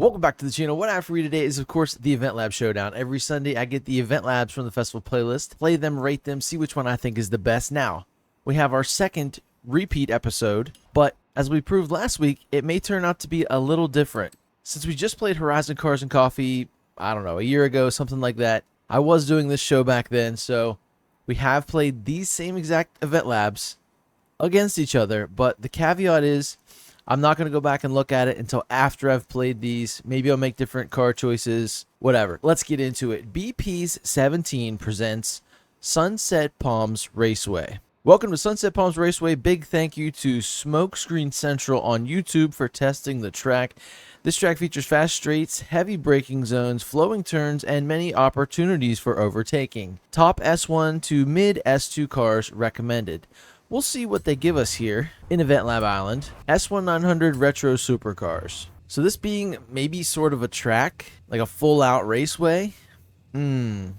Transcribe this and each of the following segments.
Welcome back to the channel. What I have for you today is, of course, the Eventlab Showdown. Every Sunday, I get the Eventlabs from the festival playlist, play them, rate them, see which one I think is the best. Now, we have our second repeat episode, but as we proved last week, it may turn out to be a little different. Since we just played Horizon Cars and Coffee, I don't know, a year ago, something like that, I was doing this show back then, so we have played these same exact Eventlabs against each other, but the caveat is, I'm not going to go back and look at it until after I've played these. Maybe I'll make different car choices, whatever. Let's get into it. BP's 17 presents Sunset Palms Raceway. Welcome to Sunset Palms Raceway. Big thank you to Smokescreen Central on YouTube for testing the track. This track features fast straights, heavy braking zones, flowing turns, and many opportunities for overtaking. Top S1 to mid S2 cars recommended. We'll see what they give us here in Eventlab Island. S1900 Retro Supercars. So this being maybe sort of a track, like a full-out raceway.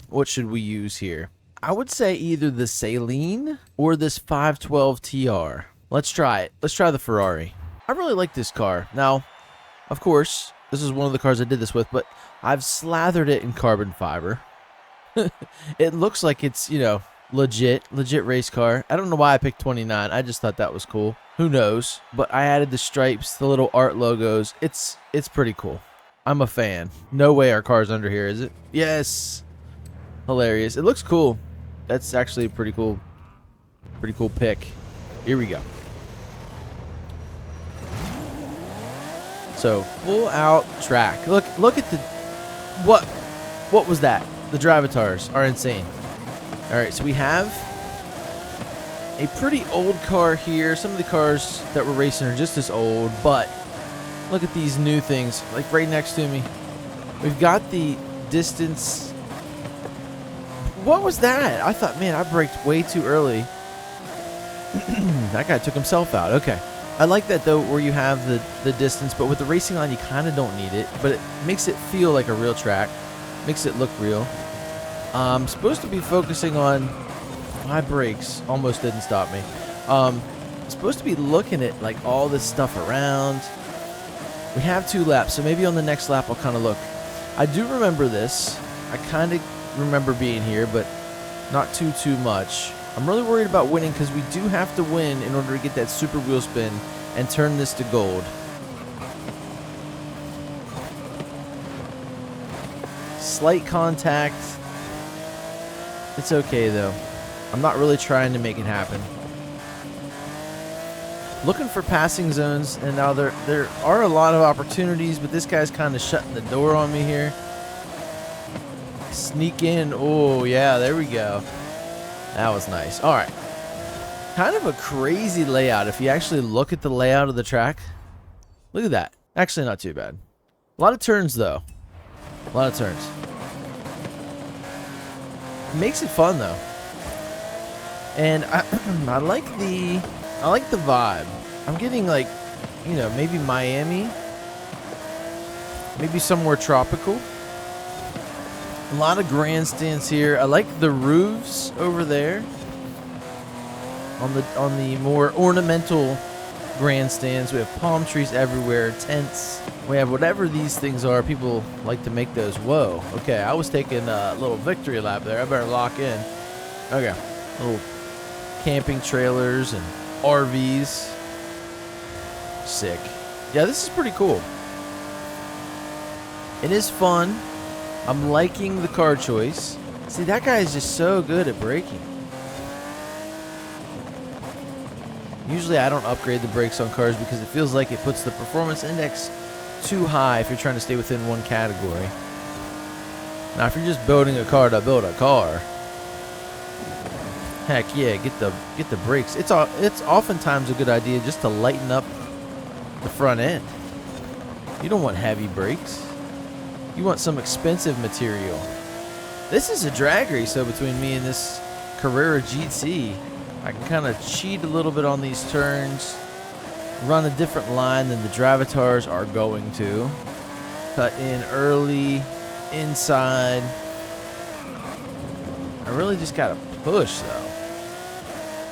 What should we use here? I would say either the Saline or this 512 TR. Let's try it. Let's try the Ferrari. I really like this car. Now, of course, this is one of the cars I did this with, but I've slathered it in carbon fiber. It looks like it's, you know, legit race car. I don't know why I picked 29. I just thought that was cool. Who knows? But I added the stripes, the little art logos. It's pretty cool. I'm a fan. No way our car's under here, is it? Yes. Hilarious. It looks cool. That's actually a pretty cool pick. Here we go. So, full out track. Look at the what was that? The drivatars are insane. Alright, so we have a pretty old car here. Some of the cars that we're racing are just as old, but look at these new things, like right next to me. We've got the distance. What was that? I thought, man, I braked way too early. That guy took himself out. Okay. I like that, though, where you have the distance, but with the racing on, you kind of don't need it, but it makes it feel like a real track. Makes it look real. I'm supposed to be focusing on my brakes. Almost didn't stop me. I'm supposed to be looking at like all this stuff around. We have 2 laps, so maybe on the next lap I'll kind of look. I do remember this. I kind of remember being here, but not too much. I'm really worried about winning because we do have to win in order to get that super wheel spin and turn this to gold. Slight contact. It's okay, though. I'm not really trying to make it happen. Looking for passing zones, and now there are a lot of opportunities, but this guy's kind of shutting the door on me here. Sneak in. Oh, yeah, there we go. That was nice. All right. Kind of a crazy layout if you actually look at the layout of the track. Look at that. Actually, not too bad. A lot of turns, though. A lot of turns. Makes it fun though, and I like the vibe. I'm getting like, you know, maybe Miami, maybe somewhere tropical. A lot of grandstands here. I like the roofs over there on the more ornamental grandstands. We have palm trees everywhere, tents. We have whatever these things are. People like to make those. Whoa. Okay, I was taking a little victory lap there. I better lock in. Okay. Little camping trailers and RVs. Sick. Yeah, this is pretty cool. It is fun. I'm liking the car choice. See, that guy is just so good at braking. Usually I don't upgrade the brakes on cars because it feels like it puts the performance index too high if you're trying to stay within one category. Now, if you're just building a car to build a car, heck yeah, get the brakes. It's oftentimes a good idea just to lighten up the front end. You don't want heavy brakes. You want some expensive material. This is a drag race though between me and this Carrera GT. I can kind of cheat a little bit on these turns, run a different line than the drivatars are going to. Cut in early, inside. I really just got to push though.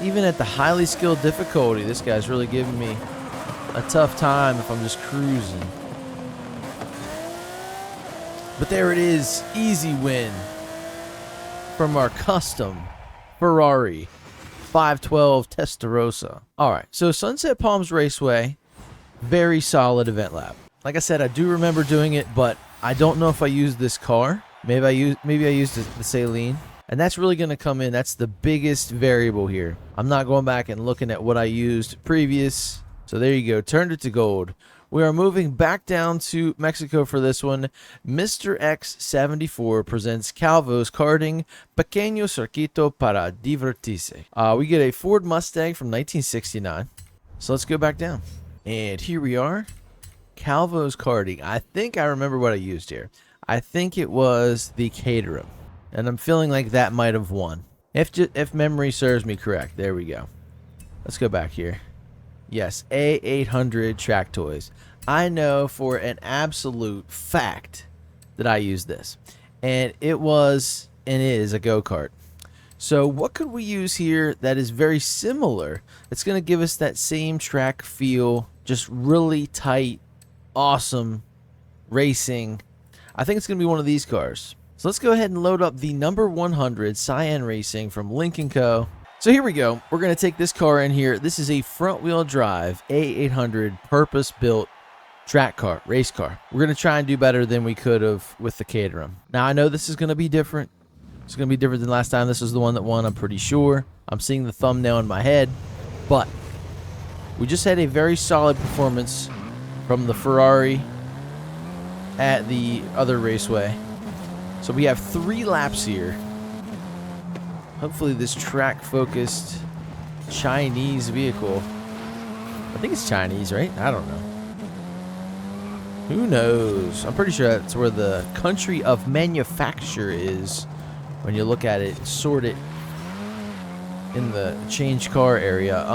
Even at the highly skilled difficulty, this guy's really giving me a tough time if I'm just cruising. But there it is. Easy win from our custom Ferrari 512 Testarossa. All right, so Sunset Palms Raceway, very solid event lab. Like I said, I do remember doing it, but I don't know if I used this car. Maybe I used the Saline. And that's really going to come in. That's the biggest variable here. I'm not going back and looking at what I used previous. So there you go. Turned it to gold. We are moving back down to Mexico for this one. Mr. X74 presents Calvo's Karting Pequeño Circuito para Divertirse. We get a Ford Mustang from 1969. So let's go back down. And here we are. Calvo's Karting. I think I remember what I used here. I think it was the Caterham. And I'm feeling like that might have won. If memory serves me correct. There we go. Let's go back here. Yes, A800 track toys. I know for an absolute fact that I used this. And it was and is a go-kart. So what could we use here that is very similar? It's going to give us that same track feel. Just really tight, awesome racing. I think it's going to be one of these cars. So let's go ahead and load up the number 100 Cyan Racing from Link & Co. So here we go. We're going to take this car in here. This is a front-wheel drive A800 purpose-built track car, race car. We're going to try and do better than we could have with the Caterham. Now, I know this is going to be different. It's going to be different than last time. This was the one that won, I'm pretty sure. I'm seeing the thumbnail in my head. But we just had a very solid performance from the Ferrari at the other raceway. So we have 3 laps here. Hopefully this track-focused Chinese vehicle. I think it's Chinese, right? I don't know. Who knows? I'm pretty sure that's where the country of manufacture is when you look at it, sort it in the change car area.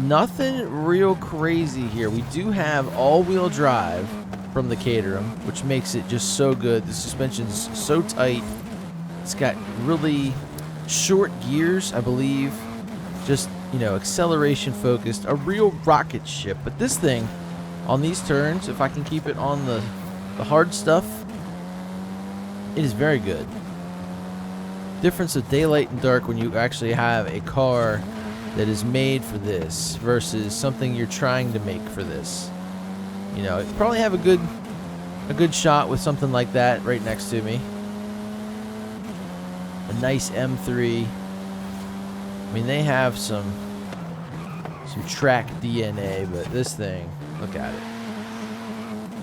Nothing real crazy here. We do have all-wheel drive from the Caterham, which makes it just so good. The suspension's so tight. It's got really short gears, I believe. Just, you know, acceleration focused. A real rocket ship. But this thing, on these turns, if I can keep it on the hard stuff, it is very good. Difference of daylight and dark when you actually have a car that is made for this versus something you're trying to make for this. You know, you probably have a good shot with something like that right next to me. A nice M3. I mean, they have some track DNA, but this thing, look at it.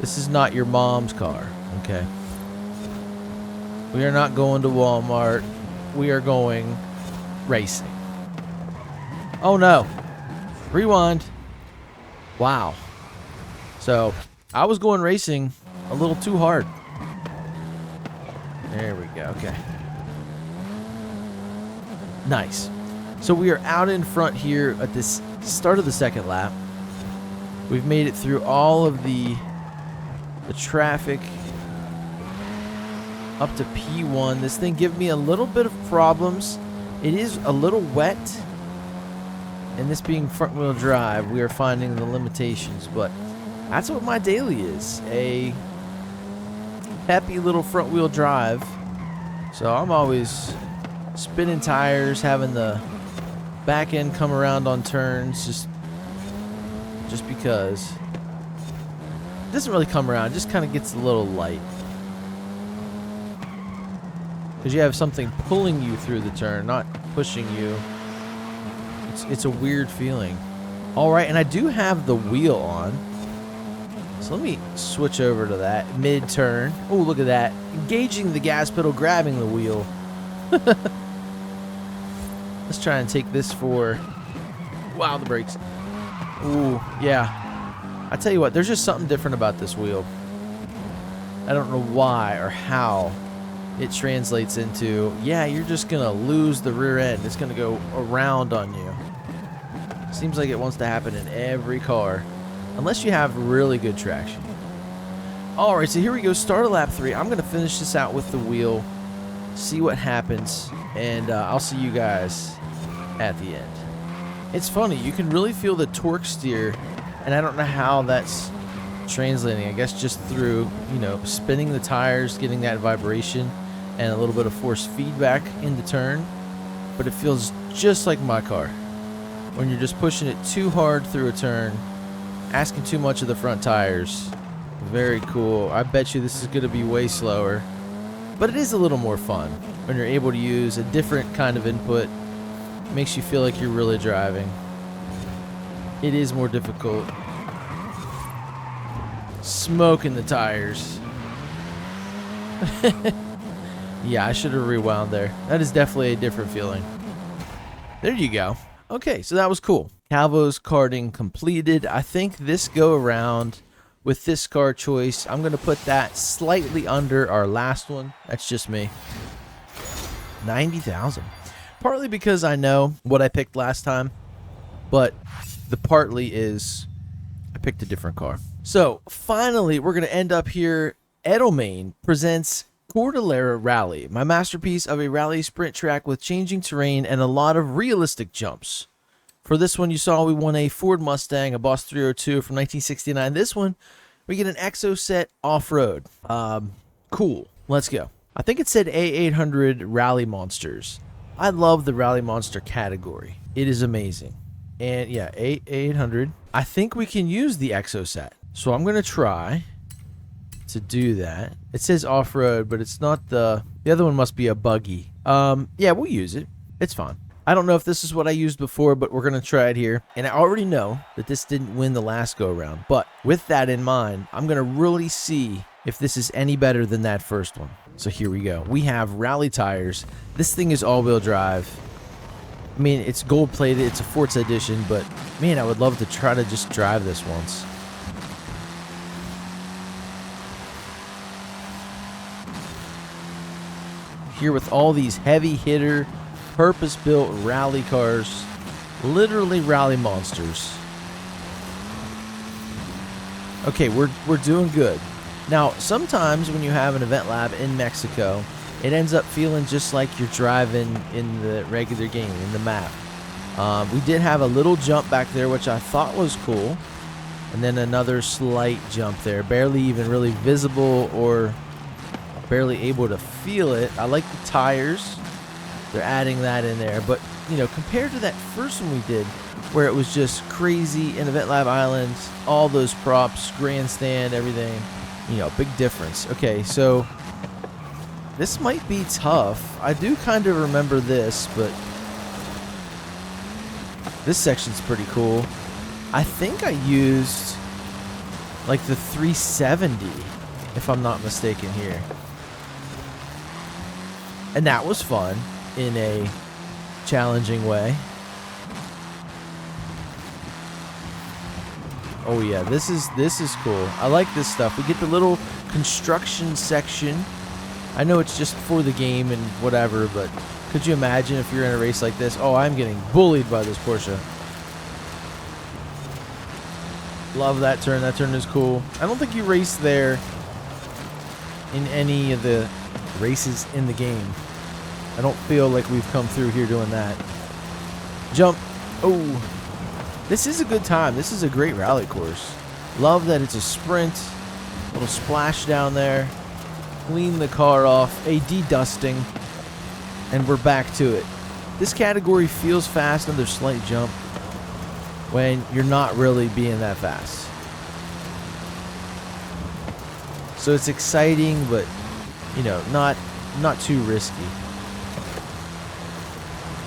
This is not your mom's car, okay? We are not going to Walmart. We are going racing. Oh no. Rewind. Wow. So, I was going racing a little too hard. There we go. Okay. Nice. So we are out in front here at this start of the second lap. We've made it through all of the traffic up to P1. This thing gave me a little bit of problems. It is a little wet. And this being front wheel drive, we are finding the limitations, but that's what my daily is. A happy little front wheel drive. So I'm always spinning tires, having the back end come around on turns, just because. It doesn't really come around, it just kind of gets a little light. Because you have something pulling you through the turn, not pushing you. It's a weird feeling. Alright, and I do have the wheel on. So let me switch over to that mid-turn. Oh, look at that. Engaging the gas pedal, grabbing the wheel. Let's try and take this for... Wow, the brakes. Ooh, yeah. I tell you what, there's just something different about this wheel. I don't know why or how it translates into, yeah, you're just going to lose the rear end. It's going to go around on you. Seems like it wants to happen in every car. Unless you have really good traction. Alright, so here we go. Start of lap 3. I'm going to finish this out with the wheel. See what happens. And I'll see you guys at the end. It's funny. You can really feel the torque steer. And I don't know how that's translating, I guess, just through, you know, spinning the tires, getting that vibration, and a little bit of force feedback in the turn. But it feels just like my car. When you're just pushing it too hard through a turn, asking too much of the front tires. Very cool. I bet you this is going to be way slower. But it is a little more fun when you're able to use a different kind of input. It makes you feel like you're really driving. It is more difficult. Smoking the tires. Yeah, I should have rewound there. That is definitely a different feeling. There you go. Okay, so that was cool. Calvo's karting completed. I think this go around with this car choice, I'm going to put that slightly under our last one. That's just me. 90,000. Partly because I know what I picked last time, but the partly is I picked a different car. So finally, we're going to end up here. Edelman presents Cordillera Rally, my masterpiece of a rally sprint track with changing terrain and a lot of realistic jumps. For this one, you saw we won a Ford Mustang, a Boss 302 from 1969. This one, we get an Exocet off-road. Cool. Let's go. I think it said A800 Rally Monsters. I love the Rally Monster category. It is amazing. And yeah, A800. I think we can use the Exocet. So I'm going to try to do that. It says off-road, but it's not the other one must be a buggy. Yeah, we'll use it. It's fine. I don't know if this is what I used before, but we're going to try it here. And I already know that this didn't win the last go-around. But with that in mind, I'm going to really see if this is any better than that first one. So here we go. We have rally tires. This thing is all-wheel drive. I mean, it's gold-plated. It's a Forza edition, but man, I would love to try to just drive this once. Here with all these heavy hitter, purpose-built rally cars, literally rally monsters. Okay, we're doing good. Now, sometimes when you have an Eventlab in Mexico, it ends up feeling just like you're driving in the regular game, in the map. We did have a little jump back there, which I thought was cool. And then another slight jump there, barely even really visible or barely able to feel it. I like the tires. They're adding that in there. But, you know, compared to that first one we did, where it was just crazy in Eventlab Island, all those props, grandstand, everything, you know, big difference. Okay, so this might be tough. I do kind of remember this, but this section's pretty cool. I think I used like the 370, if I'm not mistaken here. And that was fun in a challenging way. Oh yeah, this is cool. I like this stuff. We get the little construction section. I know it's just for the game and whatever, but could you imagine if you're in a race like this? Oh, I'm getting bullied by this Porsche. Love that turn. That turn is cool. I don't think you race there in any of the races in the game. I don't feel like we've come through here doing that. Jump. Oh, this is a good time. This is a great rally course. Love that it's a sprint. Little splash down there. Clean the car off. A de-dusting. And we're back to it. This category feels fast. Another slight jump when you're not really being that fast. So it's exciting, but, you know, not too risky.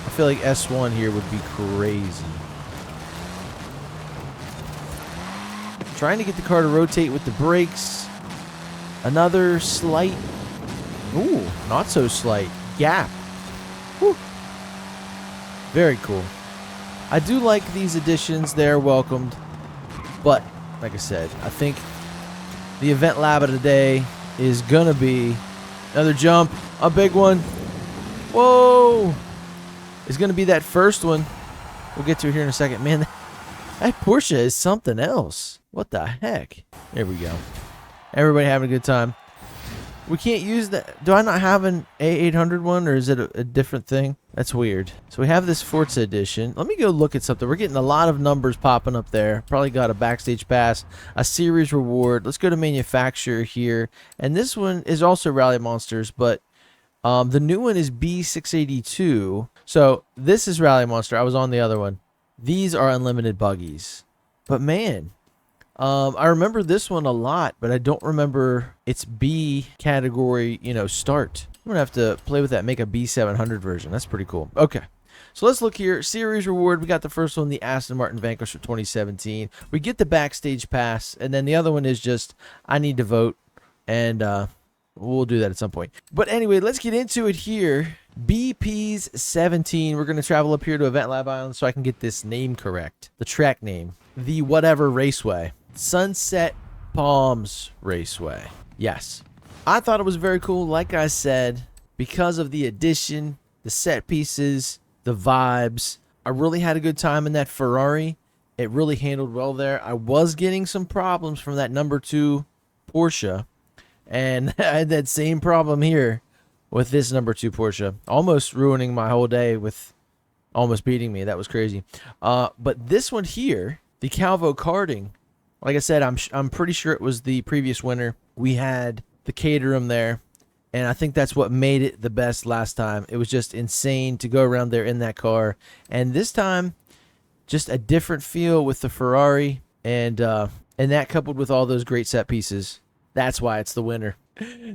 I feel like S1 here would be crazy. Trying to get the car to rotate with the brakes. Another slight, ooh, not so slight, gap. Whew. Very cool. I do like these additions. They're welcomed. But, like I said, I think the Eventlab of the day is going to be another jump, a big one. Whoa! It's going to be that first one. We'll get to it here in a second. Man, that Porsche is something else. What the heck? There we go. Everybody having a good time. We can't use that. Do I not have an A800 one, or is it a different thing? That's weird. So we have this Forza edition. Let me go look at something. We're getting a lot of numbers popping up there. Probably got a backstage pass, a series reward. Let's go to manufacturer here. And this one is also Rally Monsters, but the new one is B682. So this is Rally Monster. I was on the other one. These are unlimited buggies. But man, I remember this one a lot, but I don't remember its B category, start. I'm going to have to play with that, make a B700 version. That's pretty cool. Okay. So let's look here. Series reward. We got the first one, the Aston Martin Vanquish for 2017. We get the backstage pass, and then the other one is just, I need to vote, and we'll do that at some point. But anyway, let's get into it here. BP's 17. We're going to travel up here to Eventlab Island so I can get this name correct. The track name. The whatever raceway. Sunset Palms Raceway. Yes. I thought it was very cool, like I said, because of the addition, the set pieces, the vibes. I really had a good time in that Ferrari. It really handled well there. I was getting some problems from that number 2 Porsche, and I had that same problem here with this number 2 Porsche. Almost ruining my whole day with almost beating me. That was crazy. But this one here, the Calvo Karting, like I said, I'm pretty sure it was the previous winner. We had the Caterham there, and I think that's what made it the best last time. It was just insane to go around there in that car. And this time, just a different feel with the Ferrari, and that coupled with all those great set pieces. That's why it's the winner.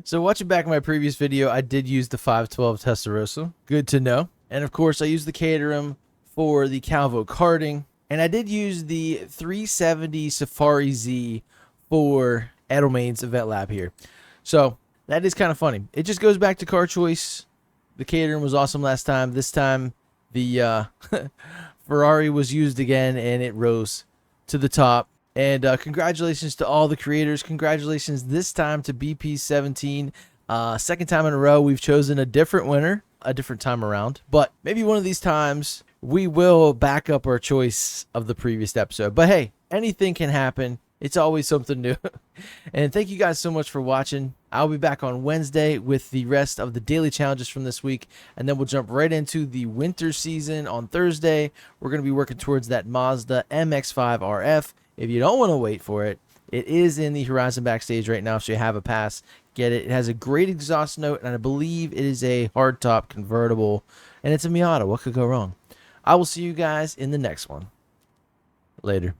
So watching back my previous video, I did use the 512 Testarossa. Good to know. And of course, I used the Caterham for the Calvo Karting. And I did use the 370 Safari Z for Edelman's Eventlab here. So that is kind of funny. It just goes back to car choice. The Caterham was awesome last time. This time, the Ferrari was used again, and it rose to the top. And congratulations to all the creators. Congratulations this time to BP17. Second time in a row, we've chosen a different winner, a different time around. But maybe one of these times, we will back up our choice of the previous episode. But hey, anything can happen. It's always something new. And thank you guys so much for watching. I'll be back on Wednesday with the rest of the daily challenges from this week. And then we'll jump right into the winter season on Thursday. We're going to be working towards that Mazda MX-5 RF. If you don't want to wait for it, it is in the Horizon backstage right now, so you have a pass. Get it. It has a great exhaust note, and I believe it is a hardtop convertible. And it's a Miata. What could go wrong? I will see you guys in the next one. Later.